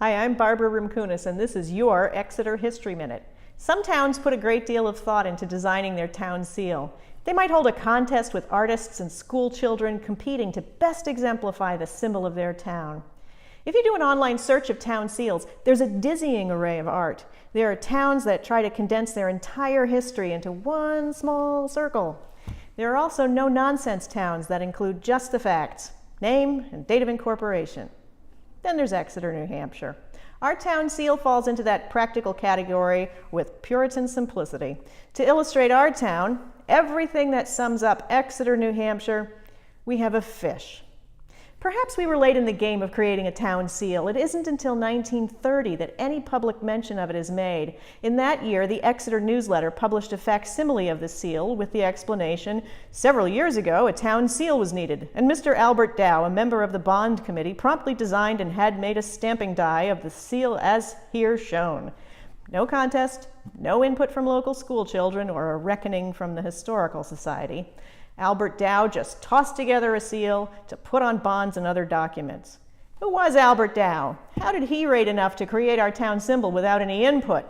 Hi, I'm Barbara Rimkunis, and this is your Exeter History Minute. Some towns put a great deal of thought into designing their town seal. They might hold a contest with artists and school children competing to best exemplify the symbol of their town. If you do an online search of town seals, there's a dizzying array of art. There are towns that try to condense their entire history into one small circle. There are also no-nonsense towns that include just the facts, name and date of incorporation. Then there's Exeter, New Hampshire. Our town seal falls into that practical category with Puritan simplicity. To illustrate our town, everything that sums up Exeter, New Hampshire, we have a fish. Perhaps we were late in the game of creating a town seal. It isn't until 1930 that any public mention of it is made. In that year, the Exeter newsletter published a facsimile of the seal with the explanation, several years ago, a town seal was needed, and Mr. Albert Dow, a member of the bond committee, promptly designed and had made a stamping die of the seal as here shown. No contest, no input from local school children, or a reckoning from the Historical Society. Albert Dow just tossed together a seal to put on bonds and other documents. Who was Albert Dow? How did he rate enough to create our town symbol without any input?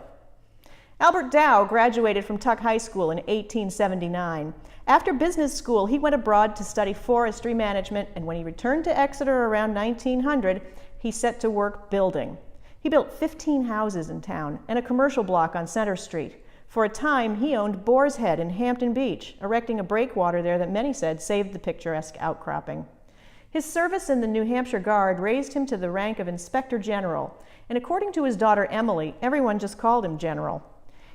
Albert Dow graduated from Tuck High School in 1879. After business school, he went abroad to study forestry management, and when he returned to Exeter around 1900, he set to work building. He built 15 houses in town and a commercial block on Center Street. For a time, he owned Boar's Head in Hampton Beach, erecting a breakwater there that many said saved the picturesque outcropping. His service in the New Hampshire Guard raised him to the rank of Inspector General, and according to his daughter Emily, everyone just called him General.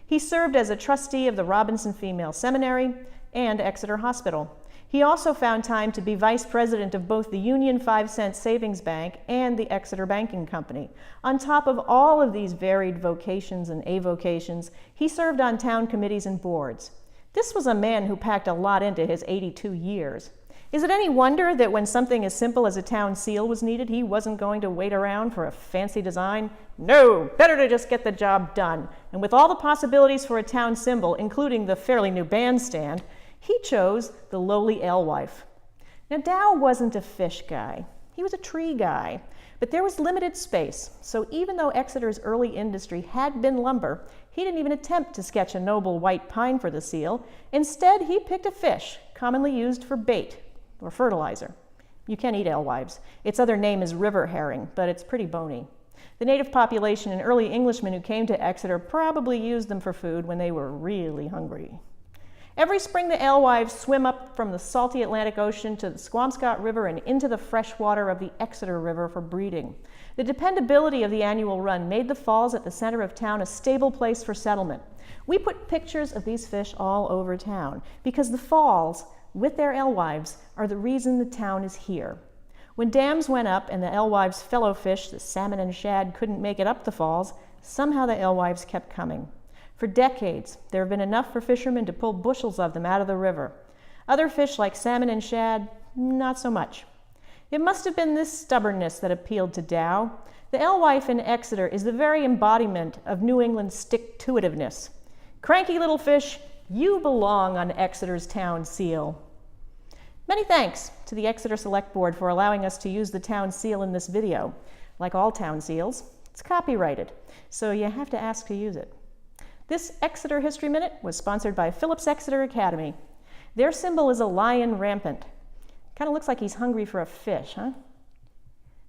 He served as a trustee of the Robinson Female Seminary and Exeter Hospital. He also found time to be vice president of both the Union 5-cent Savings Bank and the Exeter Banking Company. On top of all of these varied vocations and avocations, he served on town committees and boards. This was a man who packed a lot into his 82 years. Is it any wonder that when something as simple as a town seal was needed, he wasn't going to wait around for a fancy design? No, better to just get the job done. And with all the possibilities for a town symbol, including the fairly new bandstand, he chose the lowly alewife. Now, Dow wasn't a fish guy. He was a tree guy. But there was limited space, so even though Exeter's early industry had been lumber, he didn't even attempt to sketch a noble white pine for the seal. Instead, he picked a fish, commonly used for bait or fertilizer. You can eat alewives. Its other name is river herring, but it's pretty bony. The native population and early Englishmen who came to Exeter probably used them for food when they were really hungry. Every spring, the alewives swim up from the salty Atlantic Ocean to the Squamscott River and into the fresh water of the Exeter River for breeding. The dependability of the annual run made the falls at the center of town a stable place for settlement. We put pictures of these fish all over town because the falls, with their alewives, are the reason the town is here. When dams went up and the alewives' fellow fish, the salmon and shad, couldn't make it up the falls, somehow the alewives kept coming. For decades, there have been enough for fishermen to pull bushels of them out of the river. Other fish like salmon and shad, not so much. It must have been this stubbornness that appealed to Dow. The alewife in Exeter is the very embodiment of New England's stick-to-itiveness. Cranky little fish, you belong on Exeter's town seal. Many thanks to the Exeter Select Board for allowing us to use the town seal in this video. Like all town seals, it's copyrighted, so you have to ask to use it. This Exeter History Minute was sponsored by Phillips Exeter Academy. Their symbol is a lion rampant. Kind of looks like he's hungry for a fish, huh?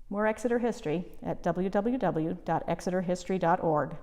More Exeter history at www.exeterhistory.org.